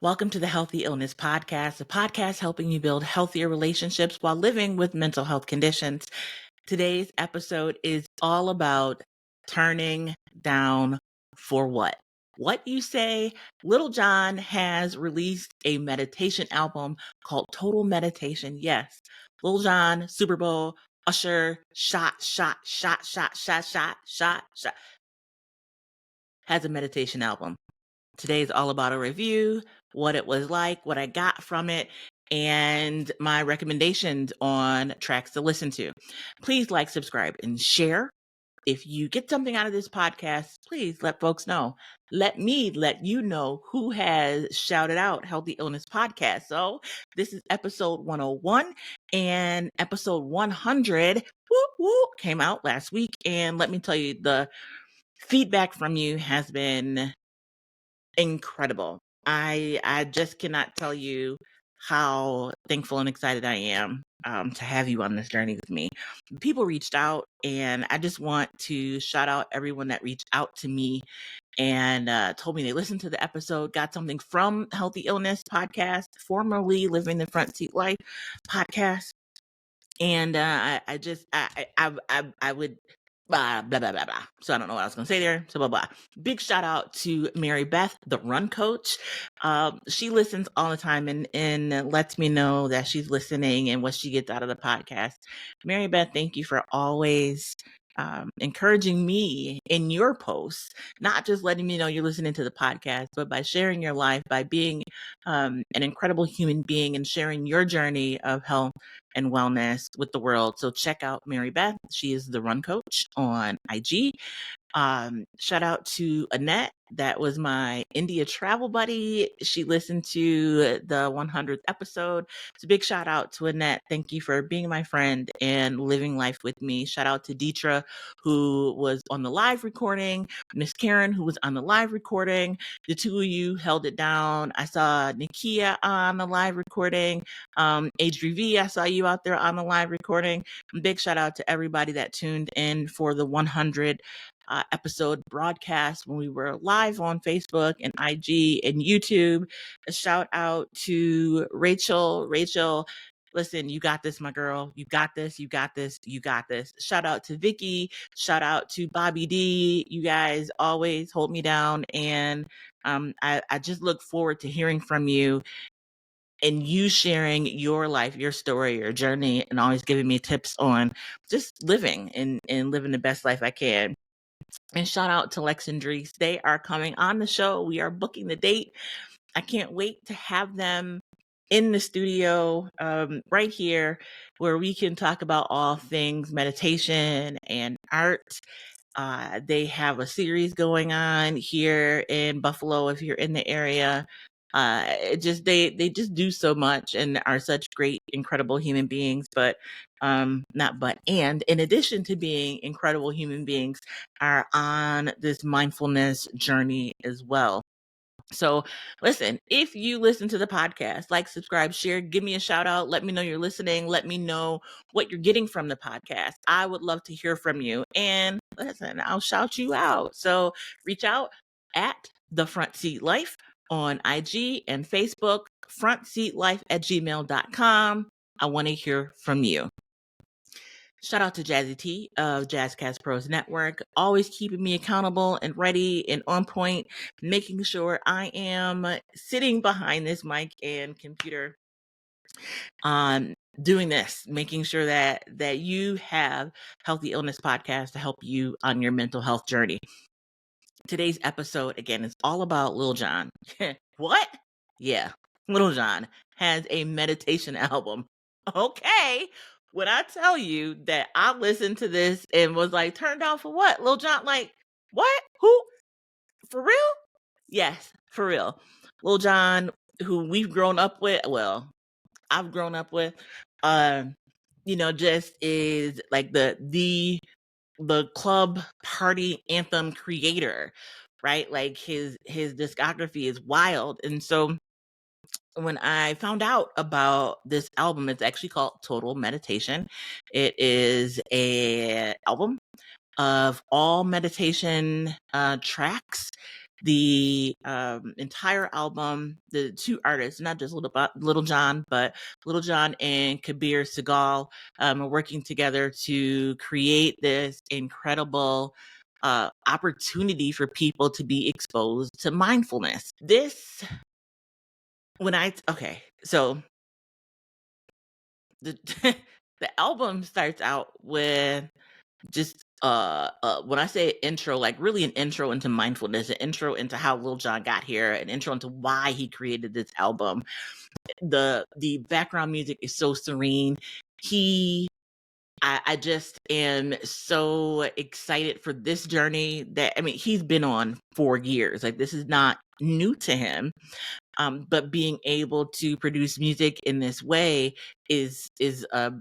Welcome to the Healthy Illness Podcast, a podcast helping you build healthier relationships while living with mental health conditions. Today's episode is all about turning down for what? What you say? Lil Jon has released a meditation album called Total Meditation. Yes, Lil Jon, Super Bowl, Usher, shot, has a meditation album. Today is all about a review, what it was like, what I got from it, and my recommendations on tracks to listen to. Please like, subscribe, and share. If you get something out of this podcast, please let folks know. Let me let you know who has shouted out Healthy Illness Podcast. So this is episode 101, and episode 100 came out last week. And let me tell you, the feedback from you has been incredible. I just cannot tell you how thankful and excited I am to have you on this journey with me. People reached out, and I just want to shout out everyone that reached out to me and told me they listened to the episode, got something from Healthy Illness Podcast, formerly Living the Front Seat Life podcast. And I would blah, blah, blah, blah, blah. So I don't know what I was going to say there. So blah, blah. Big shout out to Mary Beth, the run coach. She listens all the time and lets me know that she's listening and what she gets out of the podcast. Mary Beth, thank you for always encouraging me in your posts, not just letting me know you're listening to the podcast, but by sharing your life, by being an incredible human being and sharing your journey of health and wellness with the world. So check out Mary Beth. She is the run coach on IG. Shout out to Annette. That was my India travel buddy. She listened to the 100th episode. So big shout out to Annette. Thank you for being my friend and living life with me. Shout out to Deetra, who was on the live recording. Miss Karen, who was on the live recording. The two of you held it down. I saw Nikia on the live recording. Adri V, I saw you out there on the live recording. Big shout out to everybody that tuned in for the 100 episode broadcast when we were live on Facebook and IG and YouTube. A shout out to Rachel. Rachel, listen, you got this, my girl. You got this. You got this. You got this. Shout out to Vicky. Shout out to Bobby D. You guys always hold me down. And I just look forward to hearing from you and you sharing your life, your story, your journey, and always giving me tips on just living and living the best life I can. And shout out to Lex and Dries. They are coming on the show. We are booking the date. I can't wait to have them in the studio right here where we can talk about all things meditation and art. They have a series going on here in Buffalo if you're in the area. They just do so much and are such great, incredible human beings. But and in addition to being incredible human beings, are on this mindfulness journey as well. So listen, if you listen to the podcast, like, subscribe, share, give me a shout out. Let me know you're listening. Let me know what you're getting from the podcast. I would love to hear from you. And listen, I'll shout you out. So reach out at The Front Seat Life on IG and Facebook, frontseatlife@gmail.com. I want to hear from you. Shout out to Jazzy T of Jazzcast Pros Network, always keeping me accountable and ready and on point, making sure I am sitting behind this mic and computer doing this, making sure that you have Healthy Illness Podcast to help you on your mental health journey. Today's episode, again, is all about Lil Jon. What? Yeah, Lil Jon has a meditation album. Okay. When I tell you that I listened to this and was like, turned down for what? Lil Jon, like, what? Who? For real? Yes, for real. Lil Jon, who we've grown up with, well, I've grown up with, just is like the club party anthem creator, right? Like his discography is wild. And so when I found out about this album, it's actually called Total Meditation. It is a album of all meditation tracks the entire album, the two artists, not just Little Jon, but Little Jon and Kabir Sehgal are working together to create this incredible opportunity for people to be exposed to mindfulness. This, so the the album starts out with just when I say intro, like really an intro into mindfulness, an intro into how Lil Jon got here, an intro into why he created this album. The background music is so serene. I just am so excited for this journey that, I mean, he's been on for years. Like, this is not new to him. But being able to produce music in this way is a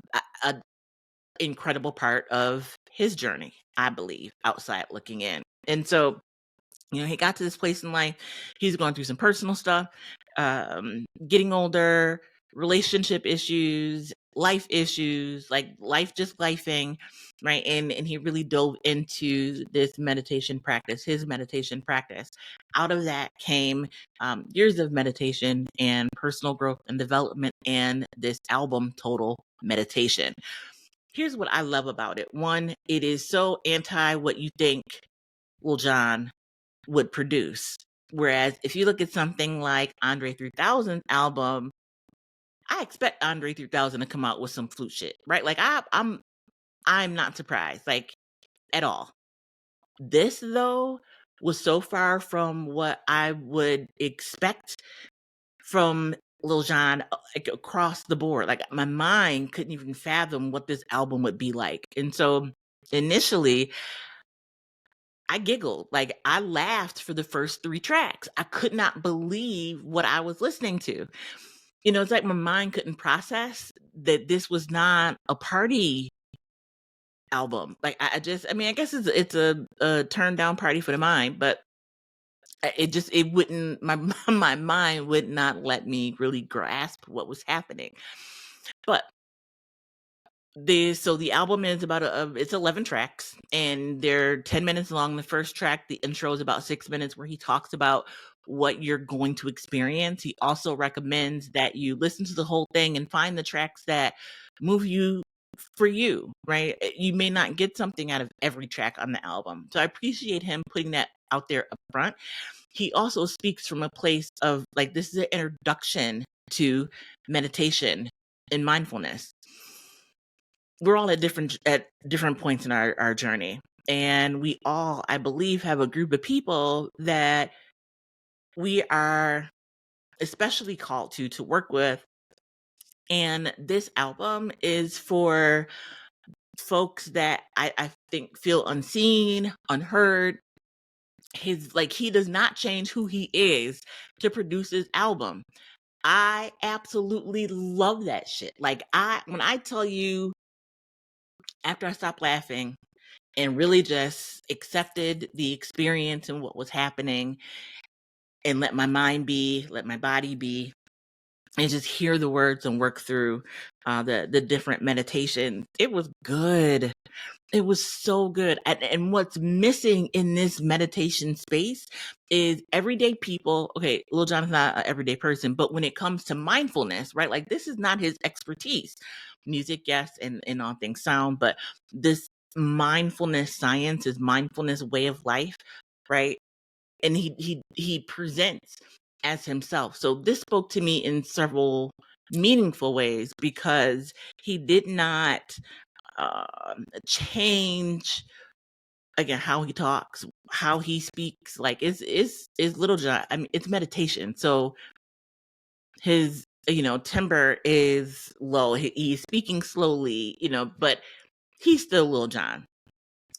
incredible part of his journey, I believe, outside looking in. And so, he got to this place in life. He's going through some personal stuff, getting older, relationship issues, life issues, like life just lifing, right? And he really dove into this meditation practice, his meditation practice. Out of that came years of meditation and personal growth and development, and this album, Total Meditation. Here's what I love about it. One, it is so anti what you think Lil Jon would produce. Whereas if you look at something like Andre 3000's album, I expect Andre 3000 to come out with some flute shit, right? Like I'm not surprised, like, at all. This, though, was so far from what I would expect from Lil Jon, like, across the board. Like, my mind couldn't even fathom what this album would be like. And so initially, I giggled. Like, I laughed for the first 3 tracks. I could not believe what I was listening to. It's like my mind couldn't process that this was not a party album. Like, I guess it's a turn down party for the mind, but it wouldn't, my my mind would not let me really grasp what was happening. But the album is about it's 11 tracks, and they're 10 minutes long. The first track, the intro, is about 6 minutes, where he talks about what you're going to experience. He also recommends that you listen to the whole thing and find the tracks that move you for you, right? You may not get something out of every track on the album. So I appreciate him putting that out there up front. He also speaks from a place of, like, this is an introduction to meditation and mindfulness. We're all at different points in our journey. And we all, I believe, have a group of people that we are especially called to work with. And this album is for folks that I think feel unseen, unheard. He does not change who he is to produce his album. I absolutely love that shit. Like, when I tell you, after I stopped laughing and really just accepted the experience and what was happening, and let my mind be, let my body be, and just hear the words and work through the different meditations, it was good. It was so good. And what's missing in this meditation space is everyday people. Okay, Lil Jon is not an everyday person, but when it comes to mindfulness, right? Like, this is not his expertise. Music, yes, and all things sound, but this mindfulness science, is mindfulness way of life, right? And he presents as himself. So this spoke to me in several meaningful ways, because he did not change, again, how he talks, how he speaks. Like, is Little Jon, I mean, it's meditation, so his timbre is low. He's speaking slowly, but he's still Lil Jon.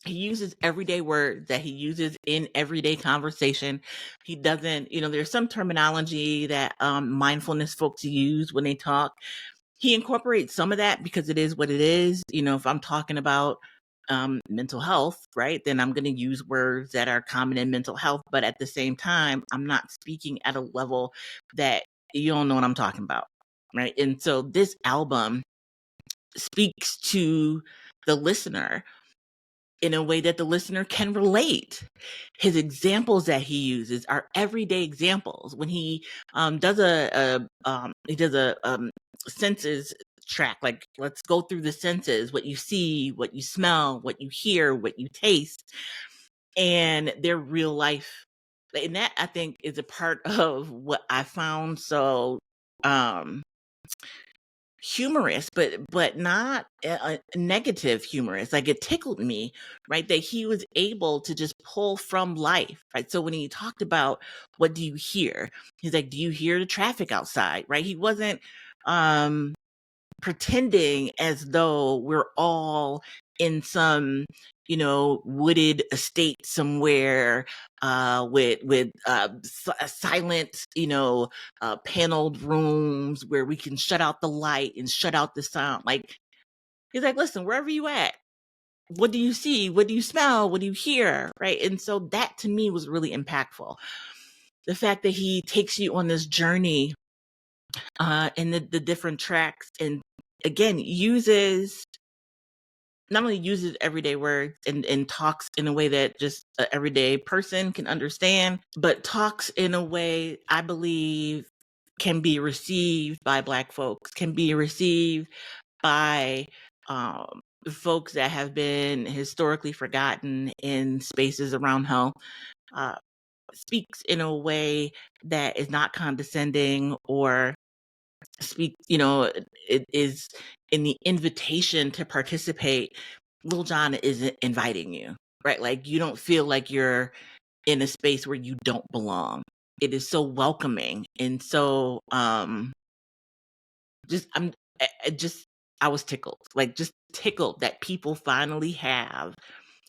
He uses everyday words that he uses in everyday conversation. He doesn't, there's some terminology that mindfulness folks use when they talk. He incorporates some of that because it is what it is. If I'm talking about mental health, right, then I'm going to use words that are common in mental health. But at the same time, I'm not speaking at a level that you don't know what I'm talking about, right? And so this album speaks to the listener in a way that the listener can relate. His examples that he uses are everyday examples. When he does a senses track, like, let's go through the senses, what you see, what you smell, what you hear, what you taste, and their real life. And that, I think, is a part of what I found so um humorous, but not a negative humorous. Like, it tickled me, right, that he was able to just pull from life, right? So when he talked about, what do you hear, he's like, do you hear the traffic outside, right? He wasn't um pretending as though we're all in some, wooded estate somewhere, with silent, paneled rooms where we can shut out the light and shut out the sound. Like, he's like, listen, wherever you at, what do you see, what do you smell, what do you hear, right? And so that, to me, was really impactful. The fact that he takes you on this journey in the different tracks, and again not only uses everyday words and talks in a way that just an everyday person can understand, but talks in a way, I believe, can be received by Black folks, can be received by folks that have been historically forgotten in spaces around hell. Uh, Speaks in a way that is not condescending, or speak, it is in the invitation to participate. Lil Jon is inviting you, right? Like, you don't feel like you're in a space where you don't belong. It is so welcoming. And so just I'm I just I was tickled, like, just tickled that people finally have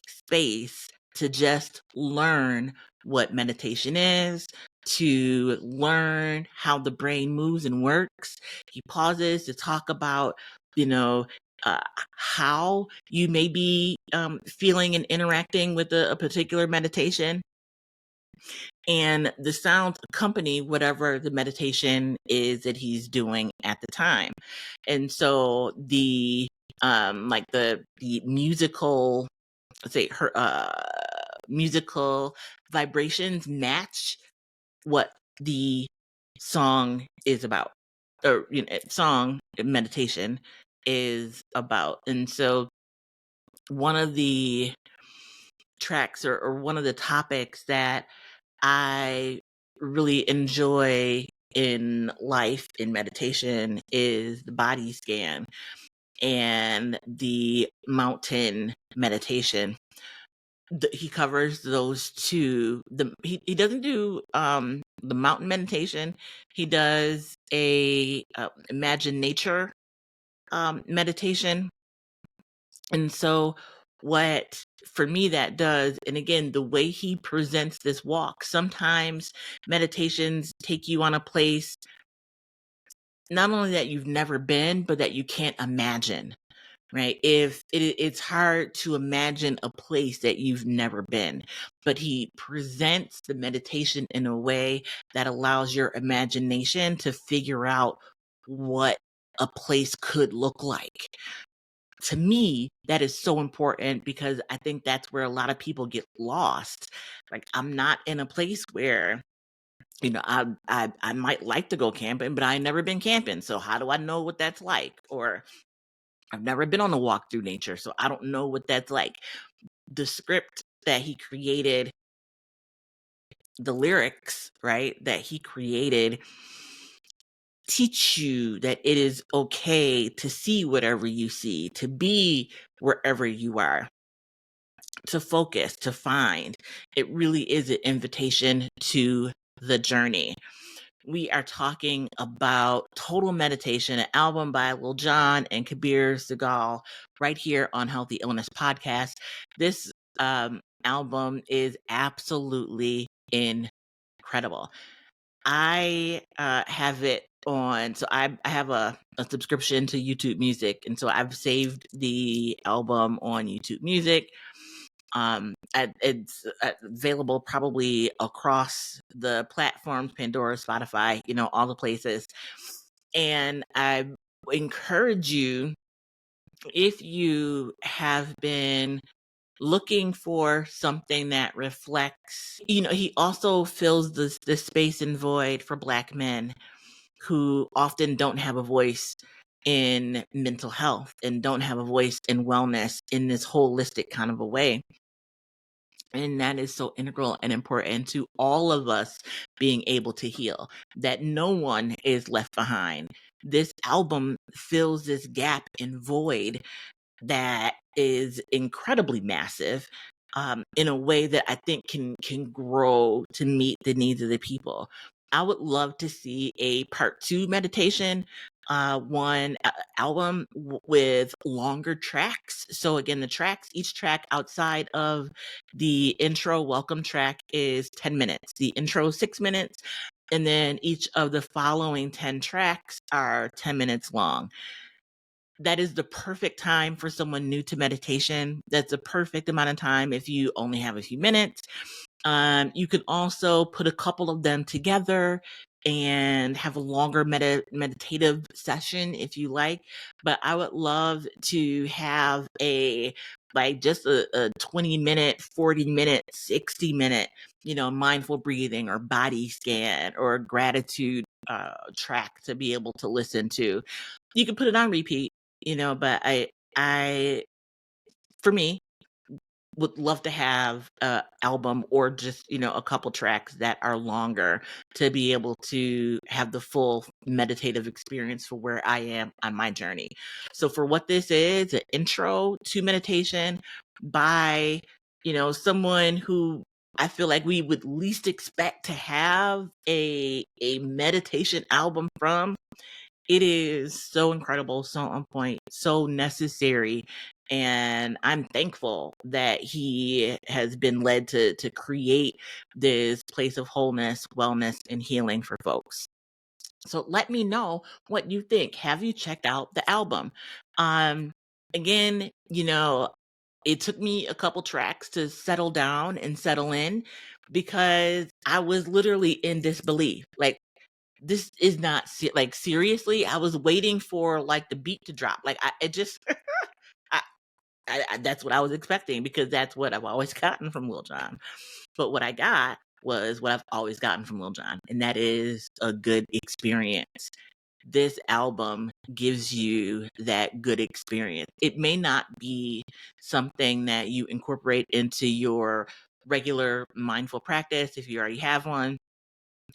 space to just learn what meditation is, to learn how the brain moves and works. He pauses to talk about, you know, uh, how you may be feeling and interacting with a particular meditation, and the sounds accompany whatever the meditation is that he's doing at the time. And so the musical, let's say, her musical vibrations match what the song is about, or song meditation is about. And so one of the tracks, or one of the topics that I really enjoy in life, in meditation, is the body scan and the mountain meditation. He covers those two. He doesn't do the mountain meditation. He does a imagine nature meditation. And so what, for me, that does, and again, the way he presents this walk, sometimes meditations take you on a place not only that you've never been, but that you can't imagine, right? It's hard to imagine a place that you've never been, but he presents the meditation in a way that allows your imagination to figure out what a place could look like. To me, that is so important, because I think that's where a lot of people get lost. Like, I'm not in a place where, I might like to go camping, but I ain't never been camping. So how do I know what that's like? Or I've never been on a walk through nature, so I don't know what that's like. The script that he created, the lyrics, right, that he created, teach you that it is okay to see whatever you see, to be wherever you are, to focus, to find. It really is an invitation to the journey. We are talking about Total Meditation, an album by Lil Jon and Kabir Sehgal, right here on Healthy Illness Podcast. This album is absolutely incredible. I have it on, so I have a subscription to YouTube Music, and so I've saved the album on YouTube Music. It's available probably across the platforms, Pandora, Spotify, all the places. And I encourage you, if you have been looking for something that reflects, he also fills the space and void for Black men who often don't have a voice in mental health and don't have a voice in wellness in this holistic kind of a way. And that is so integral and important to all of us being able to heal, that no one is left behind. This album fills this gap and void that is incredibly massive, in a way that I think can grow to meet the needs of the people. I would love to see a part 2 meditation, one album with longer tracks. So again, each track outside of the intro welcome track is 10 minutes. The intro is 6 minutes, and then each of the following 10 tracks are 10 minutes long. That is the perfect time for someone new to meditation. That's a perfect amount of time if you only have a few minutes. You can also put a couple of them together and have a longer meditative session if you like. But I would love to have just a 20-minute, 40-minute, 60-minute, mindful breathing or body scan or gratitude track to be able to listen to. You can put it on repeat, but I, for me, would love to have a album or just, a couple tracks that are longer to be able to have the full meditative experience for where I am on my journey. So for what this is, an intro to meditation by, someone who I feel like we would least expect to have a meditation album from. It is so incredible, so on point, so necessary. And I'm thankful that he has been led to create this place of wholeness, wellness, and healing for folks. So let me know what you think. Have you checked out the album? Um, Again, it took me a couple tracks to settle down and settle in because I was literally in disbelief. Like, this is not like, seriously, I was waiting for like the beat to drop. Like, it just I, that's what I was expecting because that's what I've always gotten from Lil Jon. But what I got was what I've always gotten from Lil Jon, and that is a good experience. This album gives you that good experience. It may not be something that you incorporate into your regular mindful practice if you already have one.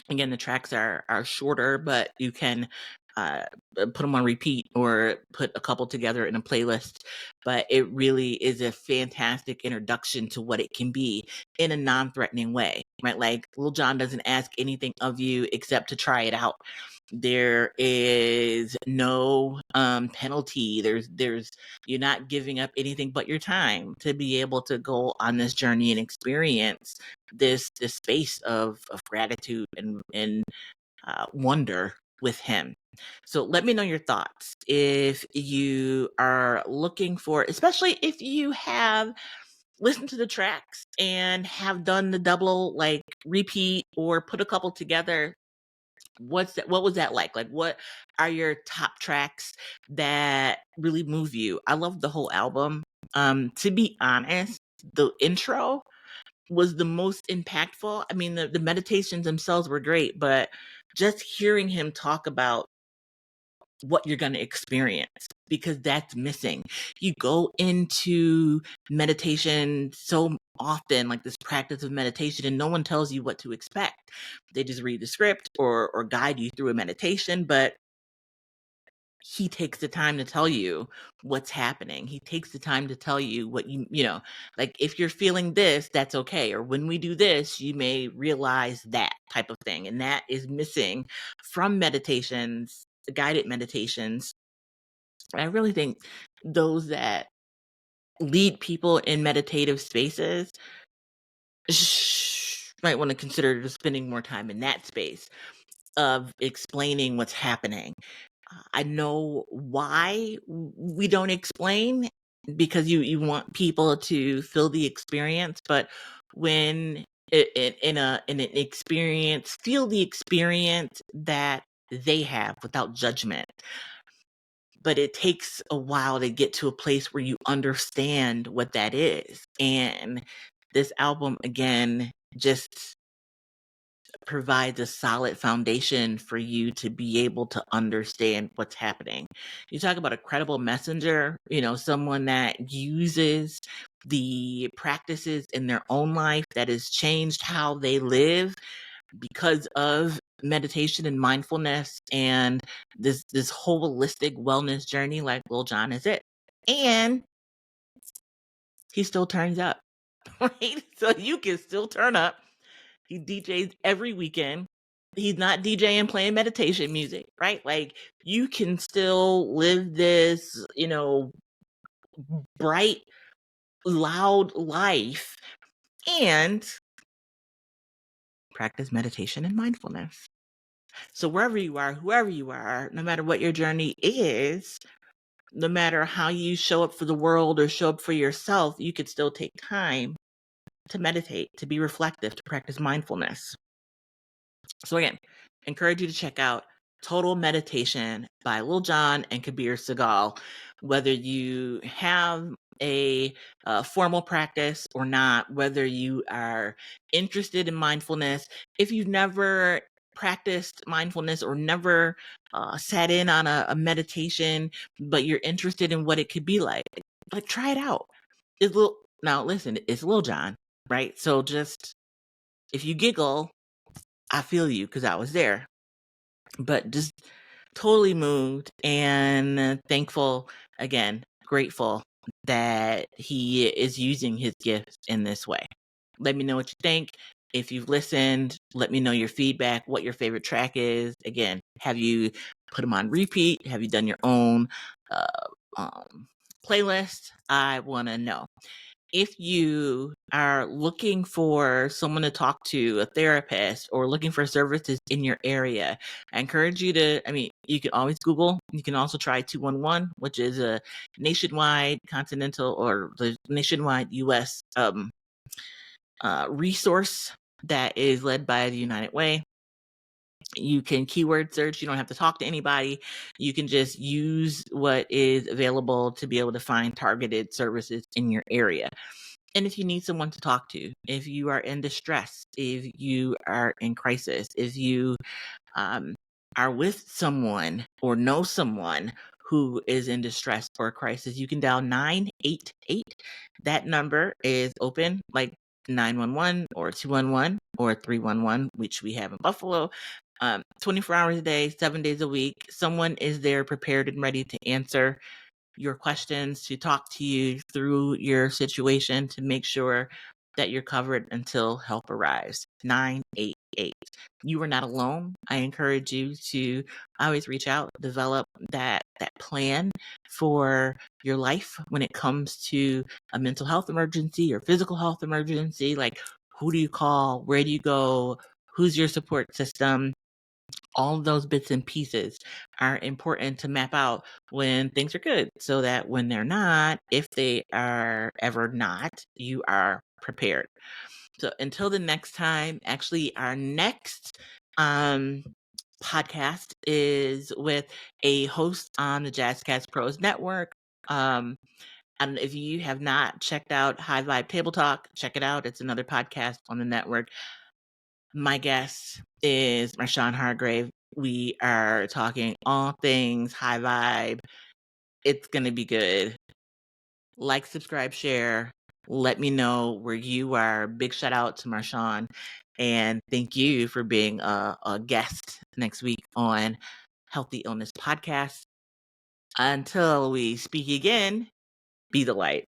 Again, the tracks are shorter, but you can put them on repeat or put a couple together in a playlist. But it really is a fantastic introduction to what it can be in a non-threatening way, right? Like, Lil Jon doesn't ask anything of you except to try it out. There is no penalty. There's you're not giving up anything but your time to be able to go on this journey and experience this space of gratitude and wonder with him. So let me know your thoughts if you are looking for, especially if you have listened to the tracks and have done the double like repeat or put a couple together. What was that like? Like, what are your top tracks that really move you? I love the whole album. To be honest, the intro was the most impactful. I mean, the meditations themselves were great, but just hearing him talk about what you're going to experience, because that's missing. You go into meditation so often, like this practice of meditation, and no one tells you what to expect. They just read the script or guide you through a meditation, but he takes the time to tell you what's happening. He takes the time to tell you what like, if you're feeling this, that's okay. Or when we do this, you may realize that type of thing. And that is missing from meditations, guided meditations. I really think those that lead people in meditative spaces might want to consider just spending more time in that space of explaining what's happening. I know why we don't explain, because you want people to feel the experience, but when in an experience, feel the experience that they have without judgment. but it takes a while to get to a place where you understand what that is. And this album, again, just provides a solid foundation for you to be able to understand what's happening. You talk about a credible messenger, someone that uses the practices in their own life that has changed how they live because of meditation and mindfulness and this holistic wellness journey. Like Lil Jon is it. And he still turns up, right? So you can still turn up. He DJs every weekend. He's not DJing playing meditation music, right? Like you can still live this, bright, loud life and practice meditation and mindfulness. So wherever you are, whoever you are, no matter what your journey is, no matter how you show up for the world or show up for yourself, you could still take time to meditate, to be reflective, to practice mindfulness. So again, encourage you to check out Total Meditation by Lil Jon and Kabir Sehgal. Whether you have a formal practice or not, whether you are interested in mindfulness, if you've never practiced mindfulness or never sat in on a meditation, but you're interested in what it could be like try it out. Now listen, it's Lil Jon, right? So just if you giggle, I feel you because I was there, but just totally moved and thankful, again, grateful that he is using his gifts in this way. Let me know what you think. If you've listened, let me know your feedback, what your favorite track is. Again, have you put them on repeat? Have you done your own playlist? I want to know. If you are looking for someone to talk to, a therapist, or looking for services in your area, I encourage you you can always Google. You can also try 211, which is a nationwide continental or the nationwide U.S. Resource that is led by the United Way. You can keyword search. You don't have to talk to anybody. You can just use what is available to be able to find targeted services in your area. And if you need someone to talk to, if you are in distress, if you are in crisis, if you are with someone or know someone who is in distress or crisis, you can dial 988. That number is open, like 911 or 211 or 311, which we have in Buffalo. 24 hours a day, 7 days a week. Someone is there prepared and ready to answer your questions, to talk to you through your situation, to make sure that you're covered until help arrives. 988. You are not alone. I encourage you to always reach out, develop that plan for your life when it comes to a mental health emergency or physical health emergency. Like, who do you call? Where do you go? Who's your support system? All of those bits and pieces are important to map out when things are good, so that when they're not, if they are ever not, you are prepared. So until the next time, actually, our next podcast is with a host on the Jazz Cats Pros Network. And if you have not checked out High Vibe Table Talk, check it out. It's another podcast on the network. My guest is Marshawn Hargrave. We are talking all things high vibe. It's going to be good. Like, subscribe, share. Let me know where you are. Big shout out to Marshawn. And thank you for being a guest next week on Healthy Illness Podcast. Until we speak again, be the light.